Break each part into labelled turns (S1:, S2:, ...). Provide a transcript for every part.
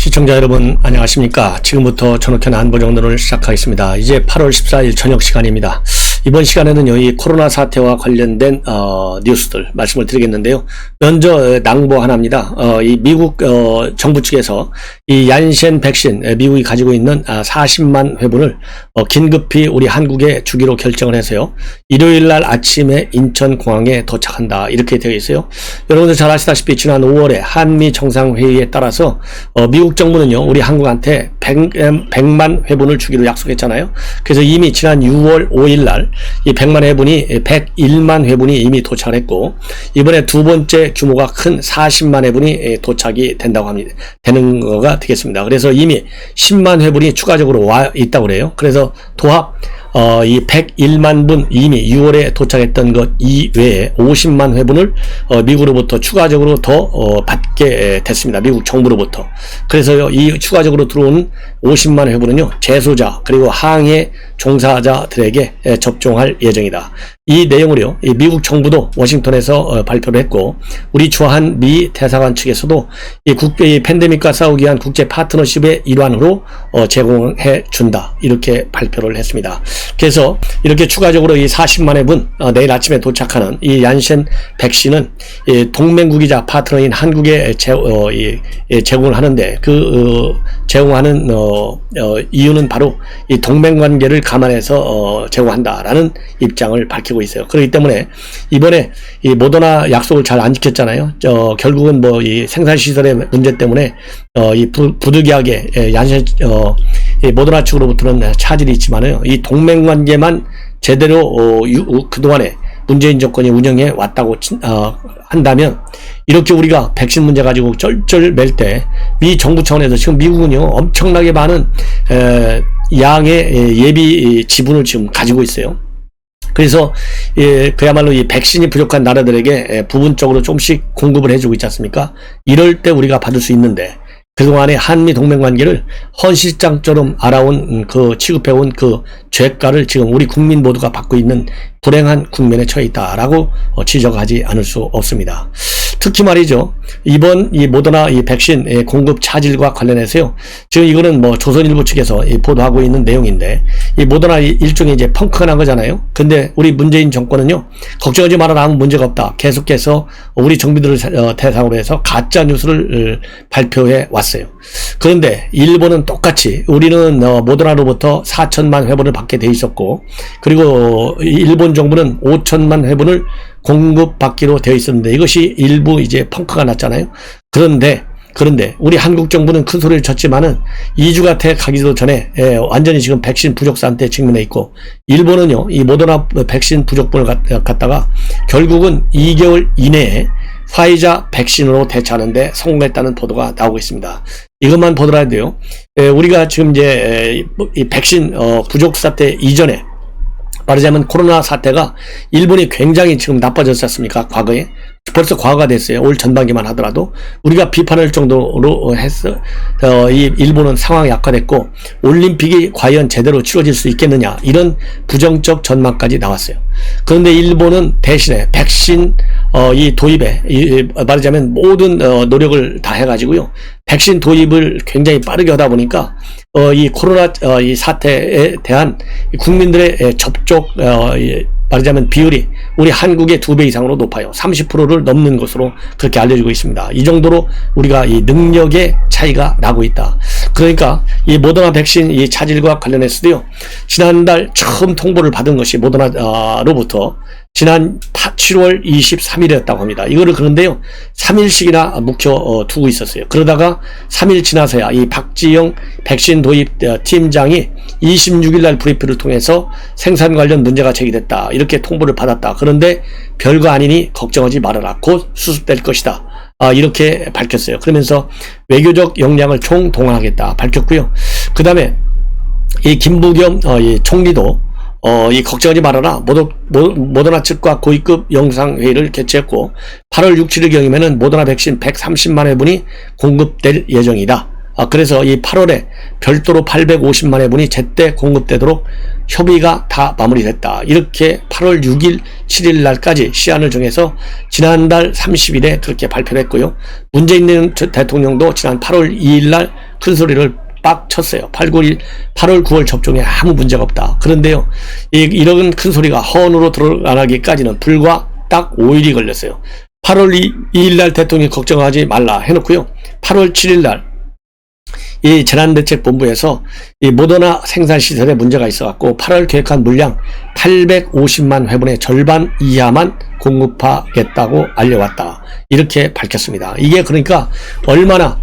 S1: 시청자 여러분 안녕하십니까. 지금부터 전옥현 안보정론을 시작하겠습니다. 이제 8월 14일 저녁 시간입니다. 이번 시간에는요, 이 코로나 사태와 관련된 뉴스들 말씀을 드리겠는데요. 먼저 낭보 하나입니다. 이 미국 정부 측에서 이 얀센 백신, 미국이 가지고 있는 40만 회분을 긴급히 우리 한국에 주기로 결정을 해서요, 일요일 날 아침에 인천공항에 도착한다, 이렇게 되어 있어요. 여러분들 잘 아시다시피 지난 5월에 한미 정상회의에 따라서 미국 정부는요, 우리 한국한테 100만 회분을 주기로 약속했잖아요. 그래서 이미 지난 6월 5일 날 이 100만 회분이 101만 회분이 이미 도착을 했고, 이번에 두 번째 규모가 큰 40만 회분이 도착이 된다고 합니다. 되는 거가 되겠습니다. 그래서 이미 10만 회분이 추가적으로 와 있다고 그래요. 그래서 도합 이 101만 분 이미 6월에 도착했던 것 이외에 50만 회분을 미국으로부터 추가적으로 더 받게 됐습니다. 미국 정부로부터. 그래서요, 이 추가적으로 들어온 50만 회분은요, 재소자 그리고 항해 종사자들에게 접종할 예정이다. 이 내용을요, 이 미국 정부도 워싱턴에서 발표를 했고, 우리 주한 미 대사관 측에서도 이 팬데믹과 싸우기 위한 국제 파트너십의 일환으로 제공해 준다, 이렇게 발표를 했습니다. 그래서 이렇게 추가적으로 이 40만 회분 내일 아침에 도착하는 이 얀센 백신은 동맹국이자 파트너인 한국에 제공을 하는데, 제공하는 이유는 바로 이 동맹관계를 감안해서 제공한다라는 입장을 밝히고 있어요. 그렇기 때문에 이번에 이 모더나 약속을 잘 안 지켰잖아요. 결국은 뭐 이 생산 시설의 문제 때문에 이 부득이하게 얀센 이 모더나 측으로부터는 차질이 있지만요, 이 동맹관계만 제대로 그동안에 문재인 정권이 운영해 왔다고 한다면, 이렇게 우리가 백신 문제 가지고 쩔쩔 맬 때 미 정부 차원에서 지금 미국은요, 엄청나게 많은 양의 예비 지분을 지금 가지고 있어요. 그래서 그야말로 이 백신이 부족한 나라들에게 부분적으로 조금씩 공급을 해주고 있지 않습니까? 이럴 때 우리가 받을 수 있는데, 그동안의 한미 동맹관계를 헌시장처럼 알아온 취급해온 그 죄가를 지금 우리 국민 모두가 받고 있는 불행한 국면에 처해 있다라고 지적하지 않을 수 없습니다. 특히 말이죠, 이번 이 모더나 이 백신 공급 차질과 관련해서요, 지금 이거는 뭐 조선일보 측에서 보도하고 있는 내용인데, 이 모더나 일종의 이제 펑크가 난 거잖아요. 근데 우리 문재인 정권은요, 걱정하지 말아라, 아무 문제가 없다, 계속해서 우리 정비들을 대상으로 해서 가짜 뉴스를 발표해 왔어요. 그런데 일본은 똑같이, 우리는 모더나로부터 4천만 회분을 받게 돼 있었고, 그리고 일본 정부는 5천만 회분을 공급받기로 되어 있었는데, 이것이 일부 이제 펑크가 났잖아요. 그런데 우리 한국 정부는 큰 소리를 쳤지만은 2주가 돼 가기도 전에 완전히 지금 백신 부족 상태에 직면해 있고, 일본은요, 이 모더나 백신 부족분을 갖다가 결국은 2개월 이내에 화이자 백신으로 대처하는데 성공했다는 보도가 나오고 있습니다. 이것만 보더라도요, 우리가 지금 이제 이 백신 부족 사태 이전에, 말하자면 코로나 사태가 일본이 굉장히 지금 나빠졌지 않습니까? 과거에. 벌써 과거가 됐어요. 올 전반기만 하더라도 우리가 비판할 정도로 했어. 이 일본은 상황이 악화됐고, 올림픽이 과연 제대로 치러질 수 있겠느냐, 이런 부정적 전망까지 나왔어요. 그런데 일본은 대신에 백신 이 도입에 말하자면 모든 노력을 다 해가지고요, 백신 도입을 굉장히 빠르게 하다 보니까 이 코로나 이 사태에 대한 국민들의 접촉 말하자면 비율이 우리 한국의 2배 이상으로 높아요. 30%를 넘는 것으로 그렇게 알려지고 있습니다. 이 정도로 우리가 이 능력의 차이가 나고 있다. 그러니까 이 모더나 백신 이 차질과 관련해서도요, 지난달 처음 통보를 받은 것이 모더나로부터 지난 7월 23일이었다고 합니다. 이거를 그런데요, 3일씩이나 묵혀두고 있었어요. 그러다가 3일 지나서야 이 박지영 백신 도입 팀장이 26일 날 브리핑을 통해서 생산 관련 문제가 제기됐다, 이렇게 통보를 받았다. 그런데 별거 아니니 걱정하지 말아라, 곧 수습될 것이다, 이렇게 밝혔어요. 그러면서 외교적 역량을 총동원하겠다 밝혔고요. 그 다음에 이 김부겸 이 총리도 이 걱정하지 말아라, 모더나 측과 고위급 영상회의를 개최했고, 8월 6, 7일 경이면은 모더나 백신 130만 회분이 공급될 예정이다, 그래서 이 8월에 별도로 850만 회분이 제때 공급되도록 협의가 다 마무리됐다. 이렇게 8월 6일, 7일 날까지 시한을 정해서 지난달 30일에 그렇게 발표를 했고요. 문재인 대통령도 지난 8월 2일 날 큰 소리를 빡 쳤어요. 8월 9월 접종에 아무 문제가 없다. 그런데요, 이런 큰 소리가 허언으로 드러나기까지는 불과 딱 5일이 걸렸어요. 8월 2일 날 대통령이 걱정하지 말라 해놓고요. 8월 7일 날 이 재난대책본부에서 이 모더나 생산시설에 문제가 있어갖고 8월 계획한 물량 850만 회분의 절반 이하만 공급하겠다고 알려왔다. 이렇게 밝혔습니다. 이게 그러니까 얼마나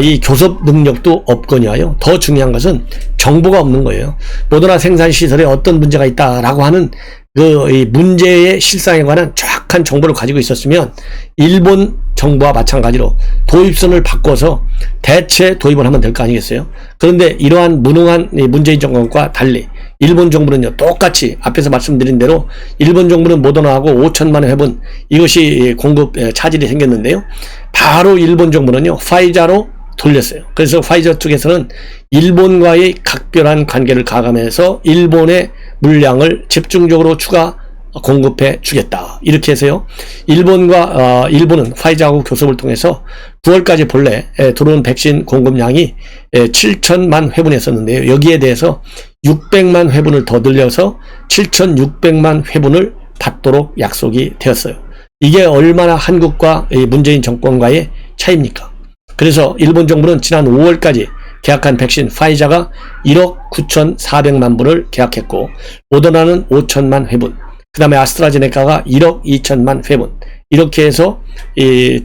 S1: 이 교섭 능력도 없거니와요. 더 중요한 것은 정보가 없는 거예요. 모더나 생산시설에 어떤 문제가 있다라고 하는 이 문제의 실상에 관한 정확한 정보를 가지고 있었으면 일본 정부와 마찬가지로 도입선을 바꿔서 대체 도입을 하면 될 거 아니겠어요? 그런데 이러한 무능한 문재인 정권과 달리 일본 정부는요, 똑같이 앞에서 말씀드린 대로 일본 정부는 모더나하고 5천만 회분 이것이 공급 차질이 생겼는데요. 바로 일본 정부는요, 화이자로 돌렸어요. 그래서 화이자 측에서는 일본과의 각별한 관계를 가감해서 일본의 물량을 집중적으로 추가 공급해 주겠다. 이렇게 해서요, 일본은 화이자하고 교섭을 통해서 9월까지 본래 들어온 백신 공급량이 7천만 회분이었었는데요. 여기에 대해서 600만 회분을 더 늘려서 7,600만 회분을 받도록 약속이 되었어요. 이게 얼마나 한국과 문재인 정권과의 차이입니까? 그래서 일본 정부는 지난 5월까지 계약한 백신 화이자가 1억 9,400만 분을 계약했고, 모더나는 5천만 회분, 그 다음에 아스트라제네카가 1억 2천만 회분, 이렇게 해서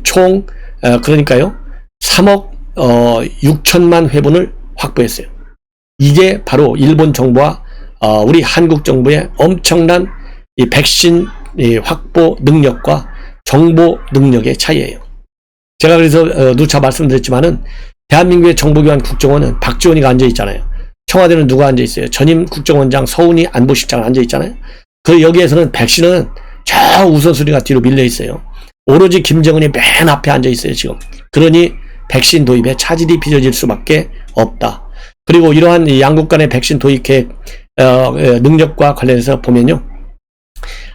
S1: 총 그러니까요 3억 6천만 회분을 확보했어요. 이게 바로 일본 정부와 우리 한국 정부의 엄청난 이 백신 확보 능력과 정보 능력의 차이예요. 제가 그래서 누차 말씀드렸지만은 대한민국의 정보기관 국정원은 박지원이가 앉아있잖아요. 청와대는 누가 앉아있어요? 전임 국정원장 서훈이 안보실장 앉아있잖아요. 그 여기에서는 백신은 저 우선순위가 뒤로 밀려있어요. 오로지 김정은이 맨 앞에 앉아있어요 지금. 그러니 백신 도입에 차질이 빚어질 수밖에 없다. 그리고 이러한 양국 간의 백신 도입 계획 능력과 관련해서 보면요,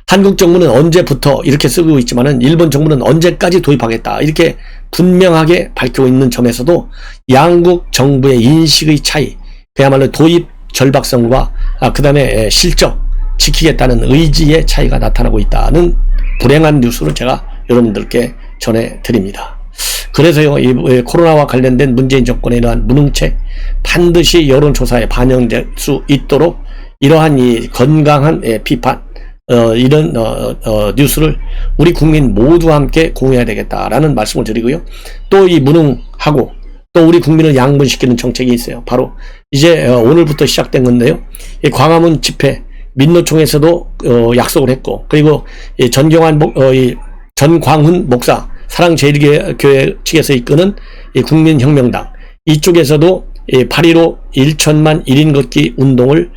S1: 한국 정부는 언제부터 이렇게 쓰고 있지만은 일본 정부는 언제까지 도입하겠다 이렇게 분명하게 밝히고 있는 점에서도 양국 정부의 인식의 차이, 그야말로 도입 절박성과 그 다음에 실적 지키겠다는 의지의 차이가 나타나고 있다는 불행한 뉴스를 제가 여러분들께 전해드립니다. 그래서요, 이 코로나와 관련된 문재인 정권의 이러한 무능책 반드시 여론조사에 반영될 수 있도록 이러한 이 건강한 비판, 이런 뉴스를 우리 국민 모두와 함께 공유해야 되겠다라는 말씀을 드리고요. 또 이 무능하고 또 우리 국민을 양분시키는 정책이 있어요. 바로 이제 오늘부터 시작된 건데요. 이 광화문 집회 민노총에서도 약속을 했고, 그리고 전광훈 목사 사랑제일교회 측에서 이끄는 국민혁명당 이쪽에서도 8.15 1천만 1인 걷기 운동을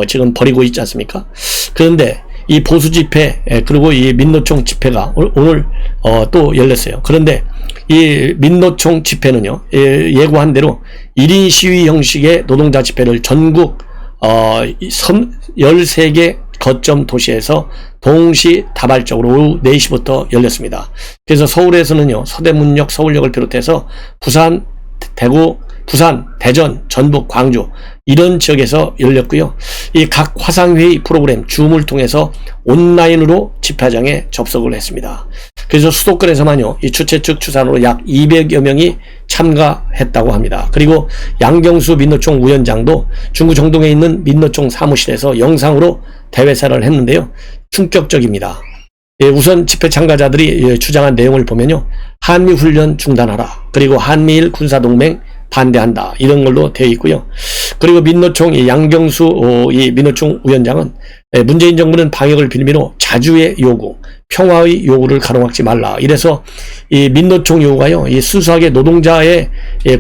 S1: 지금 벌이고 있지 않습니까? 그런데 이 보수 집회 그리고 이 민노총 집회가 오늘 또 열렸어요. 그런데 이 민노총 집회는요, 예고한 대로 1인 시위 형식의 노동자 집회를 전국 13개 거점 도시에서 동시다발적으로 오후 4시부터 열렸습니다. 그래서 서울에서는요, 서대문역, 서울역을 비롯해서 부산, 대구, 대전, 전북, 광주 이런 지역에서 열렸고요. 이 각 화상회의 프로그램 줌을 통해서 온라인으로 집회장에 접속을 했습니다. 그래서 수도권에서만요, 이 주최 측 추산으로 약 200여 명이 참가했다고 합니다. 그리고 양경수 민노총 위원장도 중구 정동에 있는 민노총 사무실에서 영상으로 대회사를 했는데요, 충격적입니다. 우선 집회 참가자들이 주장한 내용을 보면요, 한미훈련 중단하라, 그리고 한미일 군사동맹 반대한다, 이런 걸로 되어 있고요. 그리고 민노총 양경수 이 민노총 위원장은 문재인 정부는 방역을 빌미로 자주의 요구, 평화의 요구를 가로막지 말라, 이래서 이 민노총 요구가요, 이 순수하게 노동자의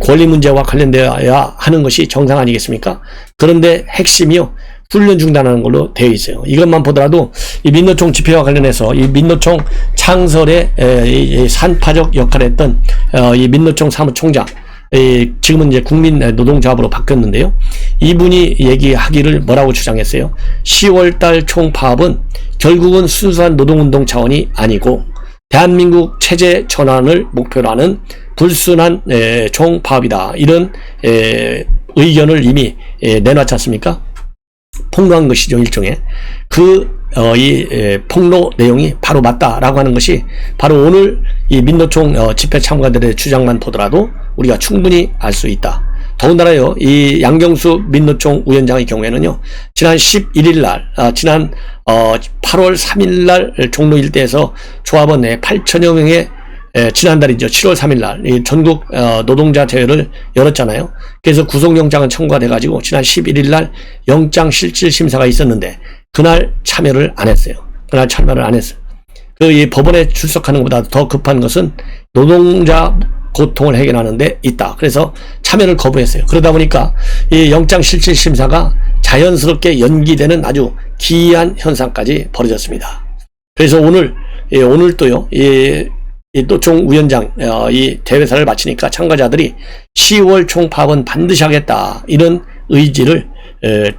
S1: 권리 문제와 관련되어야 하는 것이 정상 아니겠습니까? 그런데 핵심이요, 훈련 중단하는 걸로 되어 있어요. 이것만 보더라도 이 민노총 집회와 관련해서 이 민노총 창설에 이 산파적 역할을 했던 이 민노총 사무총장 지금은 이제 국민노동조합으로 바뀌었는데요. 이분이 얘기하기를 뭐라고 주장했어요? 10월달 총파업은 결국은 순수한 노동운동 차원이 아니고 대한민국 체제 전환을 목표로 하는 불순한 총파업이다. 이런 의견을 이미 내놨지 않습니까? 폭로한 것이죠, 일종의. 이 폭로 내용이 바로 맞다라고 하는 것이 바로 오늘 이 민노총 집회 참가들의 주장만 보더라도 우리가 충분히 알 수 있다. 더군다나요, 이 양경수 민노총 위원장의 경우에는요, 지난 11일 날, 지난 8월 3일 날 종로 일대에서 조합원 내 8천여 명의 지난달이죠. 7월 3일 날 전국 노동자 대회를 열었잖아요. 그래서 구속영장은 청구가 돼가지고 지난 11일 날 영장 실질 심사가 있었는데 그날 참여를 안 했어요. 그날 참여를 안 했어요. 이 법원에 출석하는 것보다 더 급한 것은 노동자 고통을 해결하는 데 있다. 그래서 참여를 거부했어요. 그러다 보니까 이 영장 실질 심사가 자연스럽게 연기되는 아주 기이한 현상까지 벌어졌습니다. 그래서 오늘 또요, 이 노총 위원장 이 대회사를 마치니까 참가자들이 10월 총파업은 반드시 하겠다, 이런 의지를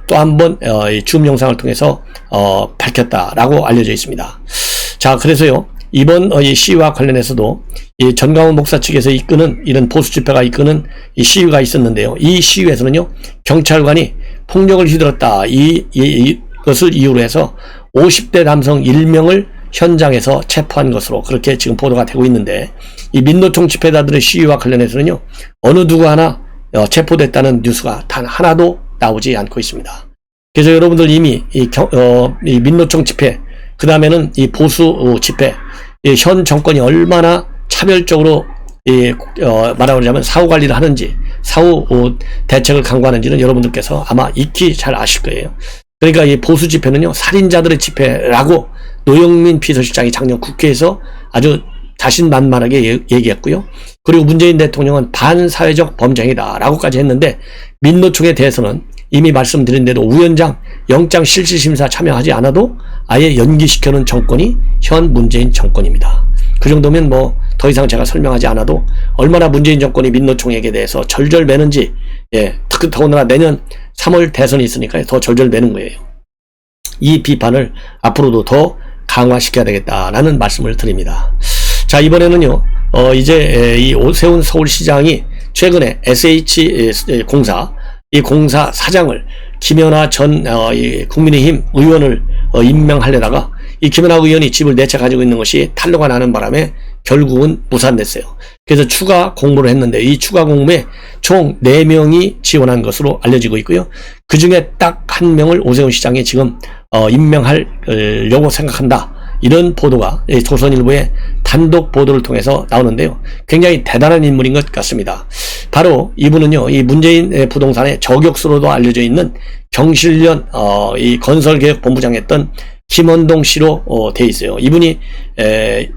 S1: 또 한 번 줌 영상을 통해서 밝혔다라고 알려져 있습니다. 자, 그래서요, 이번 이 시위와 관련해서도 이 전광훈 목사 측에서 이끄는 이런 보수 집회가 이끄는 이 시위가 있었는데요. 이 시위에서는요, 경찰관이 폭력을 휘둘렀다, 이것을 이유로 해서 50대 남성 1명을 현장에서 체포한 것으로 그렇게 지금 보도가 되고 있는데, 이 민노총 집회자들의 시위와 관련해서는요, 어느 누구 하나 체포됐다는 뉴스가 단 하나도 나오지 않고 있습니다. 그래서 여러분들 이미 이 민노총 집회, 그 다음에는 이 보수 집회, 현 정권이 얼마나 차별적으로 말하자면 사후 관리를 하는지, 사후 대책을 강구하는지는 여러분들께서 아마 익히 잘 아실 거예요. 그러니까 이 보수 집회는요, 살인자들의 집회라고 노영민 비서실장이 작년 국회에서 아주 자신만만하게 얘기했고요. 그리고 문재인 대통령은 반사회적 범죄이다 라고까지 했는데, 민노총에 대해서는 이미 말씀드린 대로 위원장 영장 실질심사 참여하지 않아도 아예 연기시켜놓은 정권이 현 문재인 정권입니다. 그 정도면 뭐 더 이상 제가 설명하지 않아도 얼마나 문재인 정권이 민노총에게 대해서 절절매는지, 특히 더군다나 내년 3월 대선이 있으니까 더 절절매는 거예요. 이 비판을 앞으로도 더 강화시켜야 되겠다라는 말씀을 드립니다. 자, 이번에는요, 이제 이 오세훈 서울시장이 최근에 SH공사, 이 공사 사장을 김연아 전 국민의힘 의원을 임명하려다가 이 김연아 의원이 집을 4채 가지고 있는 것이 탄로가 나는 바람에 결국은 무산됐어요. 그래서 추가 공모를 했는데 이 추가 공모에 총 4명이 지원한 것으로 알려지고 있고요. 그 중에 딱 1명을 오세훈 시장이 지금 임명하려고 생각한다, 이런 보도가 조선일보의 단독 보도를 통해서 나오는데요. 굉장히 대단한 인물인 것 같습니다. 바로 이분은요, 이 문재인 부동산의 저격수로도 알려져 있는 경실련 이 건설개혁본부장 했던 김원동 씨로 돼 있어요. 이분이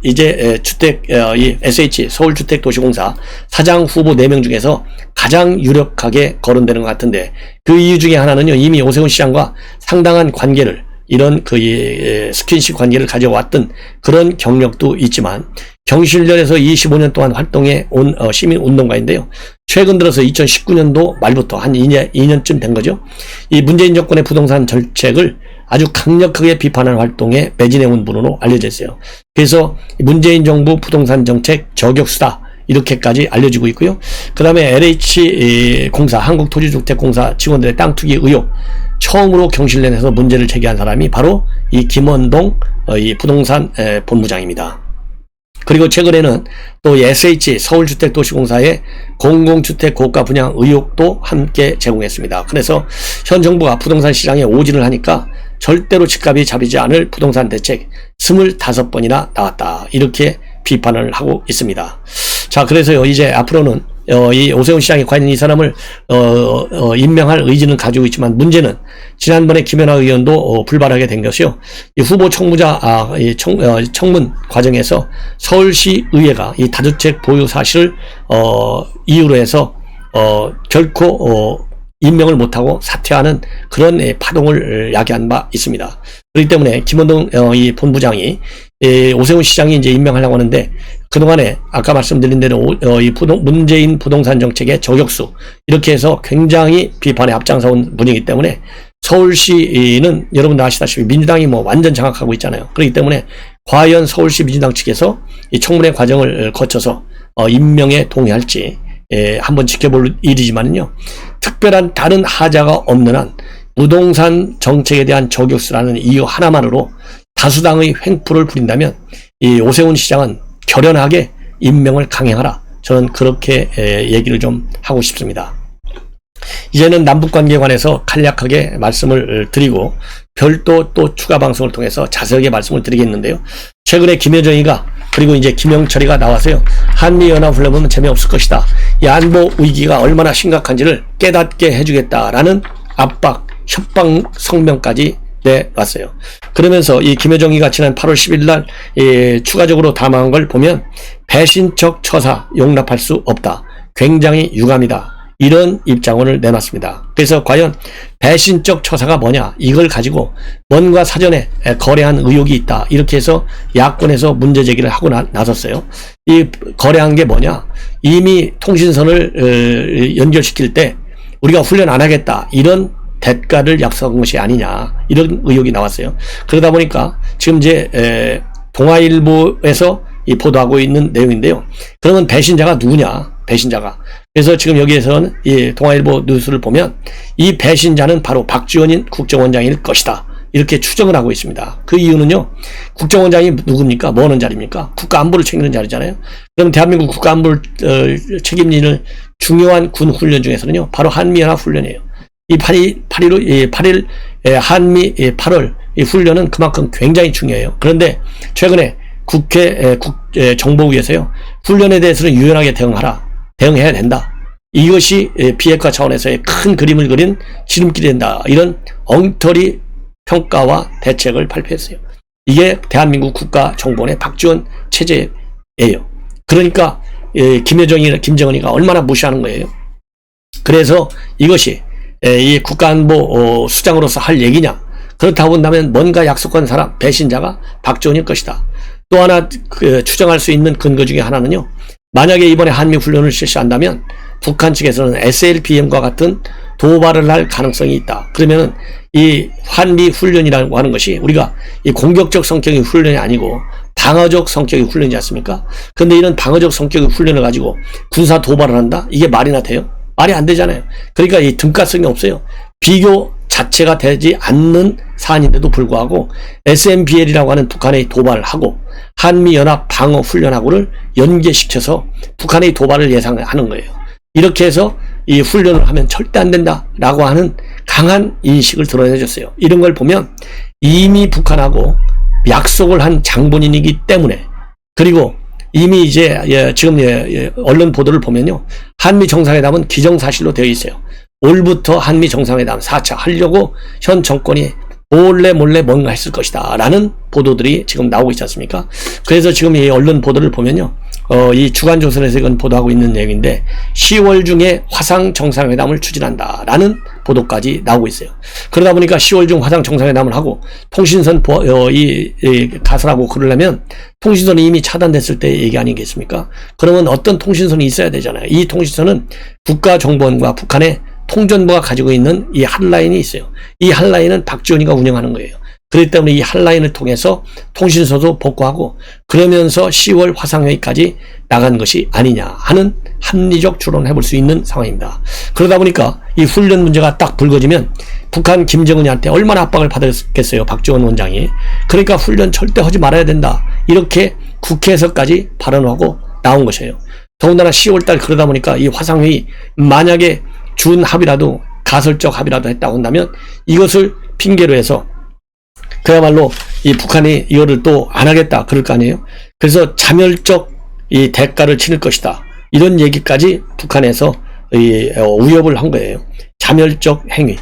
S1: 이제 주택 이 SH 서울주택도시공사 사장 후보 4명 중에서 가장 유력하게 거론되는 것 같은데, 그 이유 중에 하나는요, 이미 오세훈 시장과 상당한 관계를, 이런 스킨십 관계를 가져왔던 그런 경력도 있지만, 경실련에서 25년 동안 활동해 온 시민운동가인데요. 최근 들어서 2019년도 말부터 한 2년쯤 된 거죠. 이 문재인 정권의 부동산 정책을 아주 강력하게 비판하는 활동에 매진해 온 분으로 알려져 있어요. 그래서 문재인 정부 부동산 정책 저격수다, 이렇게까지 알려지고 있고요. 그 다음에 LH공사, 한국토지주택공사 직원들의 땅 투기 의혹, 처음으로 경실련에서 문제를 제기한 사람이 바로 이 김원동 이 부동산 본부장입니다. 그리고 최근에는 또 SH 서울주택도시공사의 공공주택 고가 분양 의혹도 함께 제공했습니다. 그래서 현 정부가 부동산 시장에 오진을 하니까 절대로 집값이 잡히지 않을 부동산 대책 25번이나 나왔다, 이렇게 비판을 하고 있습니다. 자, 그래서요, 이제 앞으로는 이 오세훈 시장이 과연 이 사람을 임명할 의지는 가지고 있지만, 문제는 지난번에 김연아 의원도 불발하게 된 것이요, 이 후보 청문자 청문 과정에서 서울시 의회가 이 다주택 보유 사실을 이유로 해서 결코 임명을 못하고 사퇴하는 그런 파동을 야기한 바 있습니다. 그렇기 때문에 김원동 이 본부장이 오세훈 시장이 이제 임명하려고 하는데 그동안에 아까 말씀드린 대로 문재인 부동산 정책의 저격수 이렇게 해서 굉장히 비판에 앞장서온 분이기 때문에 서울시는 여러분들 아시다시피 민주당이 완전 장악하고 있잖아요. 그렇기 때문에 과연 서울시 민주당 측에서 이 청문회 과정을 거쳐서 임명에 동의할지 한번 지켜볼 일이지만요. 특별한 다른 하자가 없는 한 부동산 정책에 대한 저격수라는 이유 하나만으로 다수당의 횡포를 부린다면 이 오세훈 시장은 결연하게 임명을 강행하라. 저는 그렇게 얘기를 좀 하고 싶습니다. 이제는 남북관계에 관해서 간략하게 말씀을 드리고 별도 또 추가 방송을 통해서 자세하게 말씀을 드리겠는데요. 최근에 김여정이가 그리고 이제 김영철이가 나와서요. 한미연합훈련 보면 재미없을 것이다. 이 안보 위기가 얼마나 심각한지를 깨닫게 해주겠다라는 압박, 협박 성명까지 내왔어요. 그러면서 이 김여정이가 지난 8월 10일 날 추가적으로 담아한 걸 보면 배신적 처사 용납할 수 없다. 굉장히 유감이다. 이런 입장문을 내놨습니다. 그래서 과연 배신적 처사가 뭐냐 이걸 가지고 뭔가 사전에 거래한 의혹이 있다 이렇게 해서 야권에서 문제 제기를 하고 나섰어요. 이 거래한 게 뭐냐, 이미 통신선을 연결시킬 때 우리가 훈련 안 하겠다 이런 대가를 약속한 것이 아니냐 이런 의혹이 나왔어요. 그러다 보니까 지금 이제 동아일보에서 이 보도하고 있는 내용인데요. 그러면 배신자가 누구냐, 배신자가. 그래서 지금 여기에서는 이 동아일보 뉴스를 보면 이 배신자는 바로 박지원 국정원장일 것이다 이렇게 추정을 하고 있습니다. 그 이유는요, 국정원장이 누굽니까? 뭐 하는 자리입니까? 국가안보를 책임지는 자리잖아요. 그럼 대한민국 국가안보를 책임지는 중요한 군 훈련 중에서는요 바로 한미연합훈련이에요. 이 8일 한미 8월 이 훈련은 그만큼 굉장히 중요해요. 그런데 최근에 국회 정보위에서요 훈련에 대해서는 유연하게 대응해야 된다. 이것이 비핵화 차원에서의 큰 그림을 그린 지름길이 된다. 이런 엉터리 평가와 대책을 발표했어요. 이게 대한민국 국가정보원의 박지원 체제예요. 그러니까 김정은이가 얼마나 무시하는 거예요. 그래서 이것이 이 국가안보 수장으로서 할 얘기냐, 그렇다고 본다면 뭔가 약속한 사람, 배신자가 박지원일 것이다. 또 하나 추정할 수 있는 근거 중에 하나는요, 만약에 이번에 한미훈련을 실시한다면 북한 측에서는 SLBM과 같은 도발을 할 가능성이 있다. 그러면은 이 한미훈련이라고 하는 것이 우리가 이 공격적 성격의 훈련이 아니고 방어적 성격의 훈련이지 않습니까? 그런데 이런 방어적 성격의 훈련을 가지고 군사 도발을 한다? 이게 말이나 돼요? 말이 안 되잖아요. 그러니까 이 등가성이 없어요. 비교 자체가 되지 않는 사안인데도 불구하고 SMBL이라고 하는 북한의 도발을 하고 한미연합 방어훈련하고를 연계시켜서 북한의 도발을 예상하는 거예요. 이렇게 해서 이 훈련을 하면 절대 안 된다라고 하는 강한 인식을 드러내줬어요. 이런 걸 보면 이미 북한하고 약속을 한 장본인이기 때문에, 그리고 이미 이제 지금 언론 보도를 보면요, 한미 정상회담은 기정사실로 되어 있어요. 올부터 한미 정상회담 4차 하려고 현 정권이 몰래 뭔가 했을 것이다 라는 보도들이 지금 나오고 있지 않습니까? 그래서 지금 이 언론 보도를 보면요, 이 주간조선에서 이건 보도하고 있는 내용인데 10월 중에 화상 정상회담을 추진한다 라는 보도까지 나오고 있어요. 그러다 보니까 10월 중 화상 정상회담을 하고 통신선 가설하고 그러려면 통신선이 이미 차단됐을 때 얘기 아니겠습니까? 그러면 어떤 통신선이 있어야 되잖아요. 이 통신선은 국가정보원과 북한의 통전부가 가지고 있는 이 한라인이 있어요. 이 한라인은 박지원이가 운영하는 거예요. 그렇기 때문에 이 한라인을 통해서 통신소도 복구하고 그러면서 10월 화상회의까지 나간 것이 아니냐 하는 합리적 추론을 해볼 수 있는 상황입니다. 그러다 보니까 이 훈련 문제가 딱 불거지면 북한 김정은이한테 얼마나 압박을 받았겠어요, 박지원 원장이. 그러니까 훈련 절대 하지 말아야 된다 이렇게 국회에서까지 발언하고 나온 것이에요. 더군다나 10월달 그러다 보니까 이 화상회의 만약에 준 합의라도 가설적 합의라도 했다고 한다면 이것을 핑계로 해서 그야말로 이 북한이 이거를 또 안 하겠다 그럴 거 아니에요. 그래서 자멸적 이 대가를 치를 것이다 이런 얘기까지 북한에서 위협을 한 거예요. 자멸적 행위.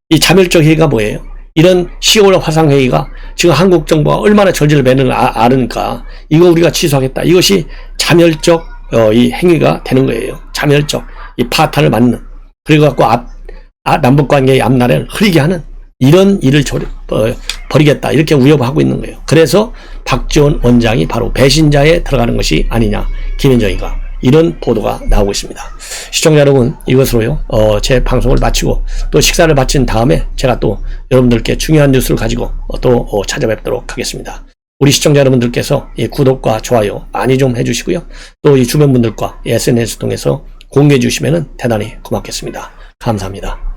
S1: 이 자멸적 행위가 뭐예요? 이런 10월 화상회의가 지금 한국 정부가 얼마나 절제를 매는 아르니까 이거 우리가 취소하겠다. 이것이 자멸적 이 행위가 되는 거예요. 자멸적 이 파탄을 맞는, 그리고 갖고 남북관계의 앞날을 흐리게 하는 이런 일을 벌이겠다 이렇게 우려하고 있는 거예요. 그래서 박지원 원장이 바로 배신자에 들어가는 것이 아니냐, 김현정이가, 이런 보도가 나오고 있습니다. 시청자 여러분, 이것으로요 제 방송을 마치고 또 식사를 마친 다음에 제가 또 여러분들께 중요한 뉴스를 가지고 또 찾아뵙도록 하겠습니다. 우리 시청자 여러분들께서 구독과 좋아요 많이 좀 해주시고요, 또 이 주변 분들과 SNS 통해서 공유해 주시면 대단히 고맙겠습니다. 감사합니다.